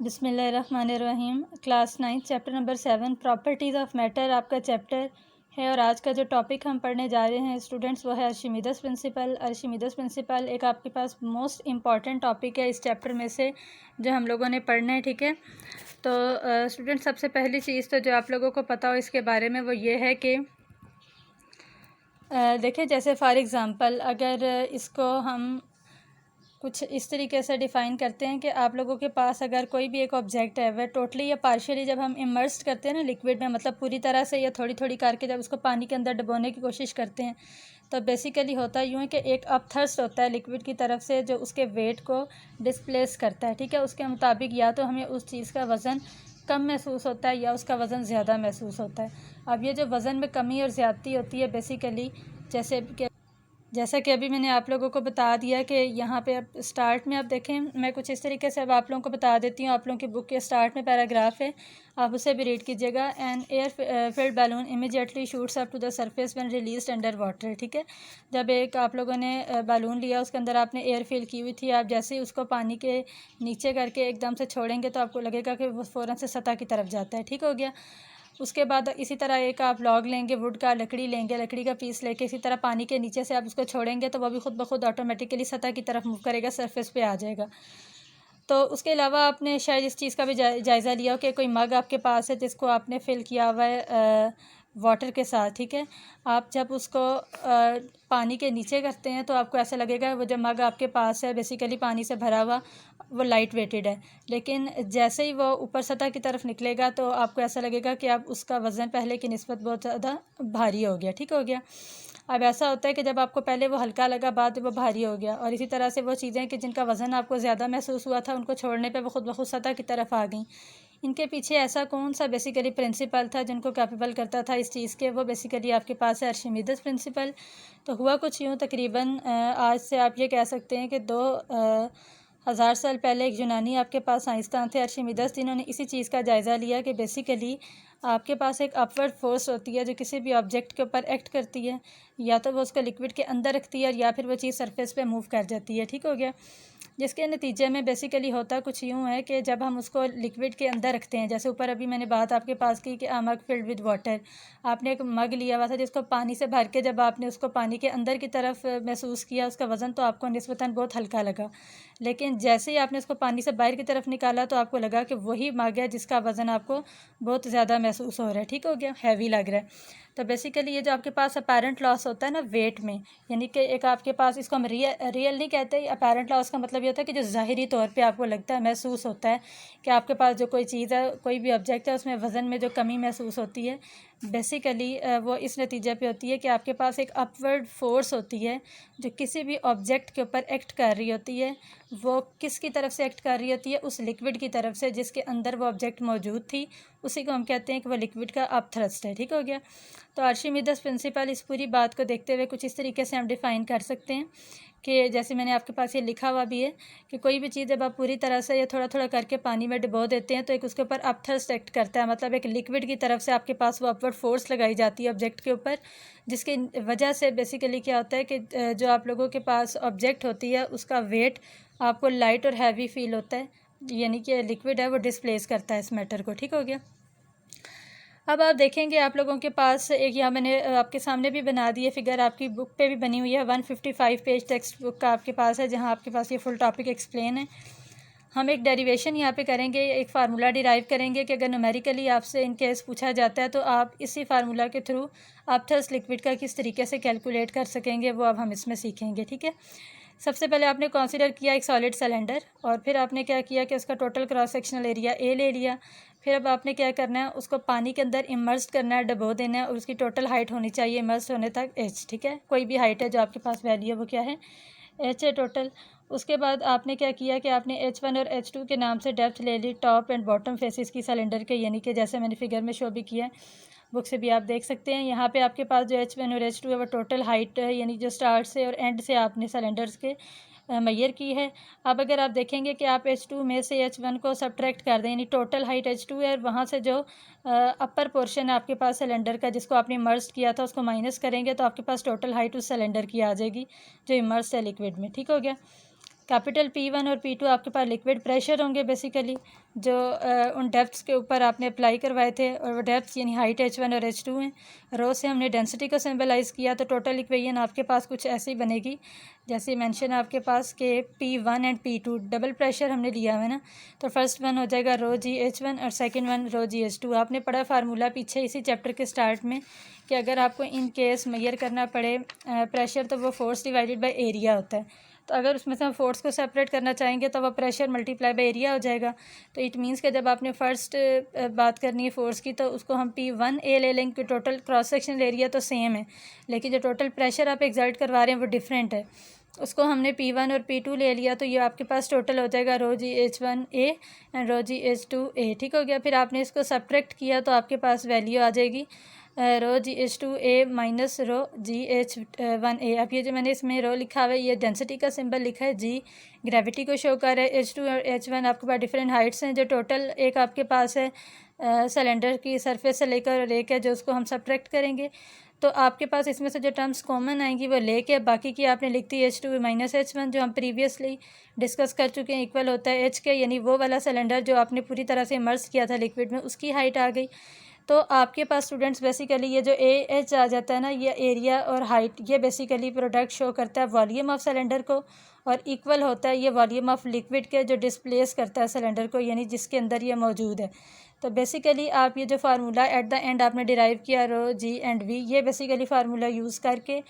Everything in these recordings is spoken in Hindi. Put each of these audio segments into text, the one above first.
बिस्मिल्लाहिर्रहमानिर्रहीम। Class 9 chapter number 7 properties of matter आपका चैप्टर है। और आज का जो टॉपिक हम पढ़ने जा रहे हैं स्टूडेंट्स वो है आर्शिमीदस प्रिंसिपल। आर्शिमीदस प्रिंसिपल एक आपके पास मोस्ट इम्पॉर्टेंट टॉपिक है इस चैप्टर में से जो हम लोगों ने पढ़ना है, ठीक है। तो स्टूडेंट सबसे पहली चीज़ तो जो आप लोगों को पता हो इसके बारे में वो ये है कि देखें, जैसे फॉर एग्ज़ाम्पल अगर इसको हम कुछ इस तरीके से डिफ़ाइन करते हैं कि आप लोगों के पास अगर कोई भी एक ऑब्जेक्ट है वह टोटली या पार्शियली जब हम इमर्स्ड करते हैं ना लिक्विड में, मतलब पूरी तरह से या थोड़ी थोड़ी करके जब उसको पानी के अंदर डुबोने की कोशिश करते हैं, तो बेसिकली होता यूँ है कि एक अपथर्स्ट होता है लिक्विड की तरफ से जो उसके वेट को डिस्प्लेस करता है, ठीक है। उसके मुताबिक या तो हमें उस चीज़ का वज़न कम महसूस होता है या उसका वज़न ज़्यादा महसूस होता है। अब ये जो वज़न में कमी और ज़्यादती होती है बेसिकली जैसा कि अभी मैंने आप लोगों को बता दिया कि यहाँ पे अब स्टार्ट में आप देखें, मैं कुछ इस तरीके से अब आप लोगों को बता देती हूँ। आप लोगों की बुक के स्टार्ट में पैराग्राफ है, आप उसे भी रीड कीजिएगा। An air filled balloon immediately shoots up to the surface when released under water, ठीक है। जब एक आप लोगों ने बैलून लिया, उसके अंदर आपने एयर फिल की हुई थी, आप जैसे ही उसको पानी के नीचे करके एकदम से छोड़ेंगे तो आपको लगेगा कि वो फ़ौरन से सतह की तरफ जाता है, ठीक हो गया। उसके बाद इसी तरह एक आप लॉग लेंगे, वुड का लकड़ी लेंगे, लकड़ी का पीस लेके इसी तरह पानी के नीचे से आप उसको छोड़ेंगे तो वह भी खुद ब खुद ऑटोमेटिकली सतह की तरफ मूव करेगा, सरफेस पे आ जाएगा। तो उसके अलावा आपने शायद इस चीज़ का भी जायज़ा लिया हो कि कोई मग आपके पास है जिसको आपने फ़िल किया हुआ है वाटर के साथ, ठीक है। आप जब उसको पानी के नीचे करते हैं तो आपको ऐसा लगेगा वो जो मग आपके पास है बेसिकली पानी से भरा हुआ वो लाइट वेटेड है, लेकिन जैसे ही वो ऊपर सतह की तरफ निकलेगा तो आपको ऐसा लगेगा कि आप उसका वज़न पहले की निस्बत बहुत ज़्यादा भारी हो गया, ठीक हो गया। अब ऐसा होता है कि जब आपको पहले वो हल्का लगा बाद में वो भारी हो गया, और इसी तरह से वो चीज़ें कि जिनका वज़न आपको ज़्यादा महसूस हुआ था उनको छोड़ने पे वो खुद ब खुद सतह की तरफ आ गई। इनके पीछे ऐसा कौन सा बेसिकली प्रिंसिपल था जिनको कैपेबल करता था इस चीज़ के, वो बेसिकली आपके पास है आर्शिमीदस प्रिंसिपल। तो हुआ कुछ यूँ तकरीबन आज से आप ये कह सकते हैं कि 2000 साल पहले एक यूनानी आपके पास साइंसदान थे आर्शिमीदस, जिन्होंने इसी चीज़ का जायज़ा लिया कि बेसिकली आपके पास एक अपवर्ड फोर्स होती है जो किसी भी ऑब्जेक्ट के ऊपर एक्ट करती है, या तो वो उसको लिक्विड के अंदर रखती है या फिर वो चीज़ सरफेस पे मूव कर जाती है, ठीक हो गया। जिसके नतीजे में बेसिकली होता कुछ यूँ है कि जब हम उसको लिक्विड के अंदर रखते हैं, जैसे ऊपर अभी मैंने बात आपके पास की कि मग फिल्ड विद वाटर, आपने एक मग लिया हुआ था जिसको पानी से भर के जब आपने उसको पानी के अंदर की तरफ महसूस किया उसका वज़न, तो आपको निस्बतन बहुत हल्का लगा। लेकिन जैसे ही आपने उसको पानी से बाहर की तरफ निकाला तो आपको लगा कि वही मग है जिसका वज़न आपको बहुत ज़्यादा महसूस हो रहा है, ठीक हो गया, हैवी लग रहा है। तो बेसिकली ये जो आपके पास अपेरेंट लॉस होता है ना वेट में, यानी कि एक आपके पास, इसको हम रियल नहीं कहते, अपेरेंट लॉस का मतलब ये होता है कि जो ज़ाहिरी तौर पे आपको लगता है, महसूस होता है कि आपके पास जो कोई चीज़ है, कोई भी ऑब्जेक्ट है, उसमें वज़न में जो कमी महसूस होती है बेसिकली वो इस नतीजे पे होती है कि आपके पास एक अपवर्ड फोर्स होती है जो किसी भी ऑब्जेक्ट के ऊपर एक्ट कर रही होती है। वो किसकी तरफ से एक्ट कर रही होती है? उस लिक्विड की तरफ से जिसके अंदर वो ऑब्जेक्ट मौजूद थी, उसी को हम कहते हैं कि वो लिक्विड का अपथ्रस्ट है, ठीक हो गया। तो आर्शिमीदस प्रिंसिपल इस पूरी बात को देखते हुए कुछ इस तरीके से हम डिफ़ाइन कर सकते हैं कि जैसे मैंने आपके पास ये लिखा हुआ भी है कि कोई भी चीज़ जब आप पूरी तरह से या थोड़ा थोड़ा करके पानी में डुबो देते हैं तो एक उसके ऊपर अपथर्स्ट एक्ट करता है, मतलब एक लिक्विड की तरफ से आपके पास वो अपवर्ड फोर्स लगाई जाती है ऑब्जेक्ट के ऊपर, जिसकी वजह से बेसिकली क्या होता है कि जो आप लोगों के पास ऑब्जेक्ट होती है उसका वेट आपको लाइट और हैवी फील होता है, यानी कि लिक्विड है वो डिस्प्लेस करता है इस मैटर को, ठीक हो गया। अब आप देखेंगे आप लोगों के पास एक, यहाँ मैंने आपके सामने भी बना दी है फिगर, आपकी बुक पे भी बनी हुई है, 155 पेज टेक्स्ट बुक का आपके पास है जहाँ आपके पास ये फुल टॉपिक एक्सप्लेन है। हम एक डेरिवेशन यहाँ पे करेंगे, एक फार्मूला डिराइव करेंगे कि अगर न्यूमेरिकली आपसे इन केस पूछा जाता है तो आप इसी फार्मूला के थ्रू अपथर्स्ट लिक्विड का किस तरीके से कैलकुलेट कर सकेंगे, वो अब हम इसमें सीखेंगे, ठीक है। सबसे पहले आपने कंसीडर किया एक सॉलिड सिलेंडर, और फिर आपने क्या किया कि उसका total cross sectional area A ले लिया। फिर अब आपने क्या करना है, उसको पानी के अंदर इमर्स करना है, डुबो देना है, और उसकी टोटल हाइट होनी चाहिए इमर्स होने तक एच, ठीक है। कोई भी हाइट है जो आपके पास वैल्यू है वो क्या है, एच है टोटल। उसके बाद आपने क्या किया कि आपने H1 और H2 के नाम से डेप्थ ले ली टॉप एंड बॉटम फेसिस की सिलेंडर के, यानी कि जैसे मैंने फिगर में शो भी किया है, बुक से भी आप देख सकते हैं। यहाँ पे आपके पास जो H1 और H2 है वो टोटल हाइट है, यानी जो स्टार्ट से और एंड से आपने सिलेंडर्स के मैयर की है। अब अगर आप देखेंगे कि आप H2 में से H1 को सब्ट्रैक्ट कर दें, यानी टोटल हाइट H2 है, वहाँ से जो अपर पोर्शन है आपके पास सिलेंडर का जिसको आपने इमर्स किया था उसको माइनस करेंगे तो आपके पास टोटल हाइट उस सिलेंडर की आ जाएगी जो इमर्स है लिक्विड में, ठीक हो गया। कैपिटल P1 और P2 आपके पास लिक्विड प्रेशर होंगे बेसिकली, जो उन डेप्थ्स के ऊपर आपने अप्लाई करवाए थे, और वो डेप्थ्स यानी हाइट H1 और H2 हैं। रो से हमने डेंसिटी को सिंबलाइज़ किया, तो टोटल इक्वेशन आपके पास कुछ ऐसी बनेगी जैसे मेंशन आपके पास के P1 and P2 double pressure हमने लिया हुआ है ना, तो फर्स्ट वन हो जाएगा रो जी H1 और सेकंड वन रो जी H2। आपने पढ़ा फार्मूला पीछे इसी चैप्टर के स्टार्ट में कि अगर आपको इन केस मेजर करना पड़े प्रेशर, तो वो फोर्स डिवाइडेड बाय एरिया होता है। तो अगर उसमें से हम फोर्स को सेपरेट करना चाहेंगे तो वह प्रेशर मल्टीप्लाई बाय एरिया हो जाएगा। तो इट मींस कि जब आपने फर्स्ट बात करनी है फोर्स की, तो उसको हम P1A ले लेंगे। टोटल क्रॉस सेक्शनल एरिया तो सेम है, लेकिन जो टोटल प्रेशर आप एक्सर्ट करवा रहे हैं वो डिफरेंट है। उसको हमने P1 और P2 ले लिया, तो ये आपके पास टोटल हो जाएगा रो जी H1A and row ji H2A। ठीक हो गया। फिर आपने इसको सब्ट्रैक्ट किया तो आपके पास वैल्यू आ जाएगी रो जी H2A माइनस रो जी H1A। अब ये जो मैंने इसमें रो लिखा हुआ है, ये डेंसिटी का सिंबल लिखा है, जी ग्रेविटी को शो कर रहा है। H2 और H1 आपके पास डिफरेंट हाइट्स हैं, जो टोटल एक आपके पास है सिलेंडर की सरफेस से लेकर और एक है जो उसको हम सब्ट्रैक्ट करेंगे। तो आपके पास इसमें से जो टर्म्स कॉमन आएंगी वो लेके बाकी की आपने लिख दी H2 माइनस H1, जो हम प्रीवियसली डिस्कस कर चुके हैं, इक्वल होता है H के, यानी वो वाला सिलेंडर जो आपने पूरी तरह से इमर्स किया था लिक्विड में, उसकी हाइट आ गई। तो आपके पास स्टूडेंट्स बेसिकली ये जो AH आ जाता है ना, ये एरिया और हाइट, ये बेसिकली प्रोडक्ट शो करता है वॉल्यूम ऑफ सिलेंडर को, और इक्वल होता है ये वॉल्यूम ऑफ लिक्विड के जो डिस्प्लेस करता है सिलेंडर को, यानी जिसके अंदर ये मौजूद है। तो बेसिकली आप ये जो फार्मूला एट द एंड आपने डिराइव किया रो जी एंड वी, ये बेसिकली फार्मूला यूज़ करके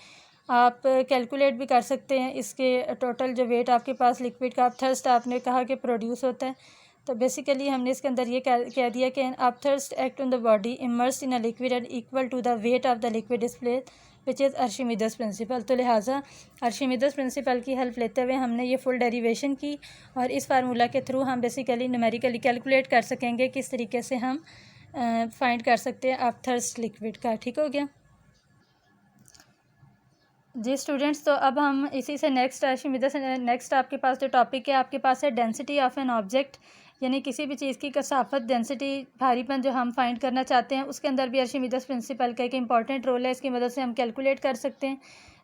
आप कैलकुलेट भी कर सकते हैं इसके टोटल जो वेट आपके पास लिक्विड का थर्स्ट आपने कहा कि प्रोड्यूस होता है। तो बेसिकली हमने इसके अंदर ये कह दिया कि upthrust act on the body immersed in a liquid and equal to the weight of the liquid displace which is Archimedes principle. तो लिहाजा अर्शिमिदस प्रिंसिपल की हेल्प लेते हुए हमने ये फुल डेरिवेशन की, और इस फार्मूला के थ्रू हम बेसिकली न्यूमेरिकली कैलकुलेट कर सकेंगे किस तरीके से हम फाइंड कर सकते हैं आप थर्स्ट लिक्विड का। ठीक हो गया जी स्टूडेंट्स। तो अब हम इसी से नेक्स्ट अर्शिमिदस नेक्स्ट आपके पास जो टॉपिक है आपके पास है डेंसिटी ऑफ एन ऑब्जेक्ट, यानी किसी भी चीज़ की कसाफत, डेंसिटी, भारीपन जो हम फाइंड करना चाहते हैं, उसके अंदर भी अर्शिमिदस प्रिंसिपल का एक इंपॉर्टेंट रोल है। इसकी मदद से हम कैलकुलेट कर सकते हैं।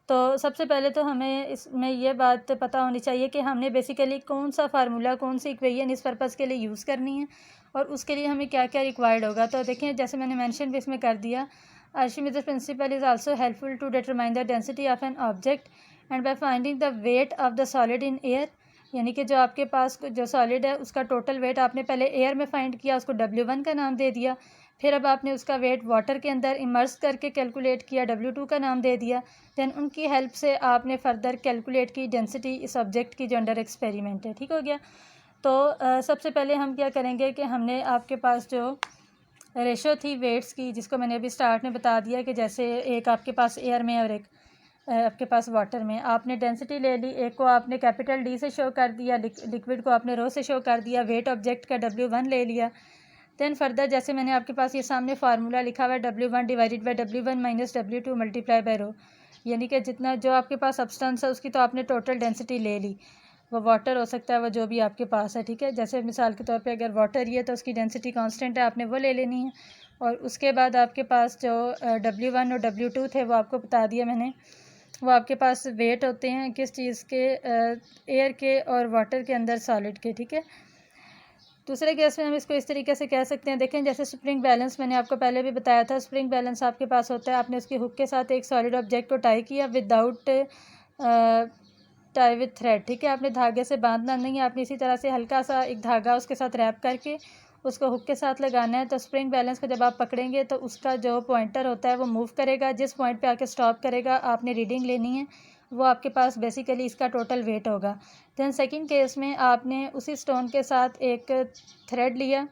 तो सबसे पहले तो हमें इसमें यह बात पता होनी चाहिए कि हमने बेसिकली कौन सा फार्मूला, कौन सी इक्वेशन इस पर्पज़ के लिए यूज़ करनी है, और उसके लिए हमें क्या क्या रिक्वायर्ड होगा। तो देखें, जैसे मैंने मेंशन भी इसमें कर दिया, Archimedes principle is also helpful to determine the density of an object and by finding the weight of the solid in air, यानी कि जो आपके पास जो सॉलिड है उसका टोटल वेट आपने पहले एयर में फाइंड किया, उसको W1 का नाम दे दिया। फिर अब आपने उसका वेट वाटर के अंदर इमर्स करके कैलकुलेट किया, W2 का नाम दे दिया। दैन उनकी हेल्प से आपने फर्दर कैलकुलेट की डेंसिटी इस ऑब्जेक्ट की जो अंडर एक्सपेरिमेंट है। ठीक हो गया। तो सबसे पहले हम क्या करेंगे कि हमने आपके पास जो रेशो थी वेट्स की, जिसको मैंने अभी स्टार्ट में बता दिया कि जैसे एक आपके पास एयर में और एक आपके पास वाटर में, आपने डेंसिटी ले ली, एक को आपने कैपिटल D से शो कर दिया, लिक्विड को आपने रो से शो कर दिया, वेट ऑब्जेक्ट का W1 ले लिया। दैन फर्दर जैसे मैंने आपके पास ये सामने फार्मूला लिखा हुआ है W1 divided by W1 minus W2 multiply by rho, यानी कि जितना जो आपके पास सब्सटेंस है उसकी तो आपने टोटल डेंसिटी ले ली, वो वाटर हो सकता है, वो जो भी आपके पास है। ठीक है, जैसे मिसाल के तौर पे अगर वाटर ही है तो उसकी डेंसिटी कांस्टेंट है, आपने वो ले लेनी है। और उसके बाद आपके पास जो W1 और W2 थे वो आपको बता दिया मैंने, वो आपके पास वेट होते हैं किस चीज़ के, एयर के और वाटर के अंदर सॉलिड के। ठीक है, दूसरे केस में हम इसको इस तरीके से कह सकते हैं, देखें जैसे स्प्रिंग बैलेंस मैंने आपको पहले भी बताया था, स्प्रिंग बैलेंस आपके पास होता है, आपने उसकी हुक के साथ एक सॉलिड ऑब्जेक्ट को टाई किया विदाउट टाई विथ थ्रेड। ठीक है, आपने धागे से बांधना नहीं है, आपने इसी तरह से हल्का सा एक धागा उसके साथ रैप करके उसको हुक के साथ लगाना है। तो स्प्रिंग बैलेंस को जब आप पकड़ेंगे तो उसका जो पॉइंटर होता है वो मूव करेगा, जिस पॉइंट पे आके स्टॉप करेगा आपने रीडिंग लेनी है, वो आपके पास बेसिकली इसका टोटल वेट होगा। दैन सेकंड केस में आपने उसी स्टोन के साथ एक थ्रेड लिया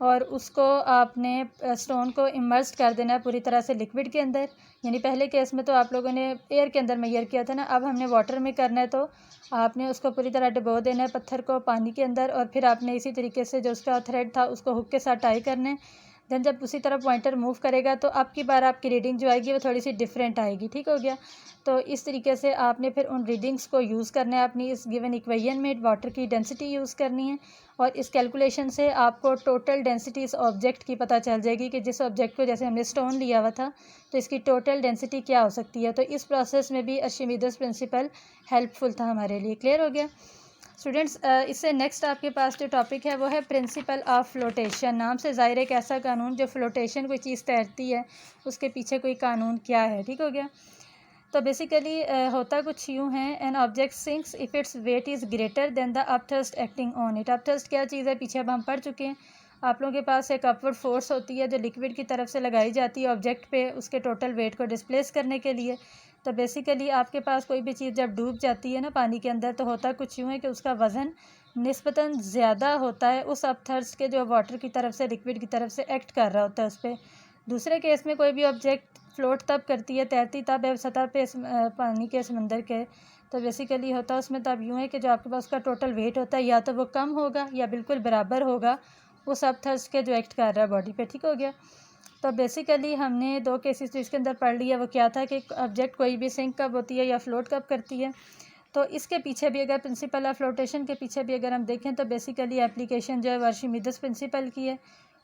और उसको आपने स्टोन को इमर्स्ड कर देना है पूरी तरह से लिक्विड के अंदर, यानी पहले केस में तो आप लोगों ने एयर के अंदर मेजर किया था ना, अब हमने वाटर में करना है, तो आपने उसको पूरी तरह डुबो देना है पत्थर को पानी के अंदर, और फिर आपने इसी तरीके से जो उसका थ्रेड था उसको हुक के साथ टाई करना है। दैन जब उसी तरह पॉइंटर मूव करेगा तो अब की बार आपकी रीडिंग जो आएगी वो थोड़ी सी डिफरेंट आएगी। ठीक हो गया। तो इस तरीके से आपने फिर उन रीडिंग्स को यूज़ करना है, अपनी इस गिवन इक्वेशन में वाटर की डेंसिटी यूज़ करनी है, और इस कैलकुलेशन से आपको टोटल डेंसिटी इस ऑब्जेक्ट की पता चल जाएगी कि जिस ऑब्जेक्ट को जैसे हमने स्टोन लिया हुआ था तो इसकी टोटल डेंसिटी क्या हो सकती है। तो इस प्रोसेस में भी अर्शिमिदस प्रिंसिपल हेल्पफुल था हमारे लिए। क्लियर हो गया। स्टूडेंट्स इससे नेक्स्ट आपके पास जो टॉपिक है वो है प्रिंसिपल ऑफ फ्लोटेशन। नाम से ज़ाहिर एक ऐसा कानून जो फ्लोटेशन कोई चीज़ तैरती है उसके पीछे कोई कानून क्या है, ठीक हो गया। तो बेसिकली होता कुछ यूँ है, an object sinks if its weight is greater than the upthrust acting on it. Upthrust क्या चीज़ है, पीछे अब हम पढ़ चुके हैं। आप लोगों के पास एक अपवर्ड फोर्स होती है जो लिक्विड की तरफ से लगाई जाती है ऑब्जेक्ट पे उसके टोटल वेट को डिस्प्लेस करने के लिए। तो बेसिकली आपके पास कोई भी चीज़ जब डूब जाती है ना पानी के अंदर, तो होता कुछ यूँ है कि उसका वज़न निस्बतन ज़्यादा होता है उस अपथर्स्ट के जो वाटर की तरफ से लिक्विड की तरफ से एक्ट कर रहा होता है उस पर। दूसरे केस में कोई भी ऑब्जेक्ट फ्लोट तब करती है, तैरती तब है सतह पे पानी के समंदर के। तो बेसिकली होता है उसमें तब यूँ है कि जो आपके पास उसका टोटल वेट होता है या तो वो कम होगा या बिल्कुल बराबर होगा उस अपथर्स्ट के जो एक्ट कर रहा है बॉडी पे, ठीक हो गया। तो बेसिकली हमने दो केसेस इसके अंदर पढ़ लिया। वो क्या था कि ऑब्जेक्ट कोई भी सिंक कब होती है या फ्लोट कब करती है। तो इसके पीछे भी अगर प्रिंसिपल ऑफ फ्लोटेशन के पीछे भी अगर हम देखें तो बेसिकली एप्लीकेशन जो है आर्chiमेदेस प्रिंसिपल की है।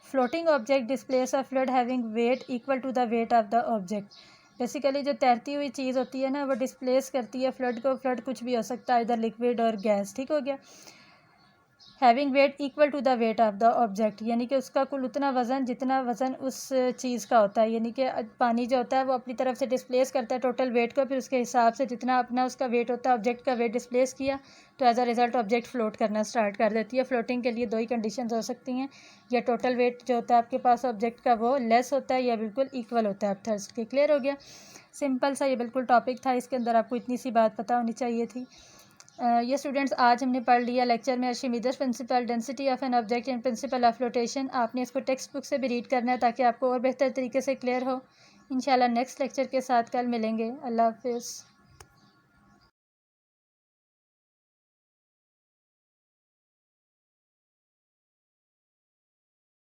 Floating object displace a fluid having weight equal to the weight of the object. Basically जो तैरती हुई चीज़ होती है ना वो डिस्प्लेस करती है फ्लड को। फ्लड कुछ भी हो सकता है, इधर लिक्विड और गैस, ठीक हो गया। Having weight equal to the weight of the object, यानी कि उसका कुल उतना वज़न जितना वज़न उस चीज़ का होता है। यानी कि पानी जो होता है वो अपनी तरफ से डिस्प्लेस करता है टोटल वेट को, फिर उसके हिसाब से जितना अपना उसका वेट होता है ऑब्जेक्ट का वेट डिस्प्लेस किया तो as a result object float करना स्टार्ट कर देती है। फ्लोटिंग के लिए दो ही कंडीशंस हो सकती हैं, या टोटल वेट जो होता है आपके पास ऑब्जेक्ट का वो लेस होता है या बिल्कुल इक्वल होता है। अब थर्स्ट के क्लियर हो गया। सिंपल सा ये बिल्कुल टॉपिक था, इसके अंदर आपको इतनी सी बात पता होनी चाहिए थी। ये स्टूडेंट्स आज हमने पढ़ लिया लेक्चर में Archimedes principle, density of an object and principle of flotation. आपने इसको टेक्स्ट बुक से भी रीड करना है ताकि आपको और बेहतर तरीके से क्लियर हो। इंशाल्लाह नेक्स्ट लेक्चर के साथ कल मिलेंगे। अल्लाह हाफिज़।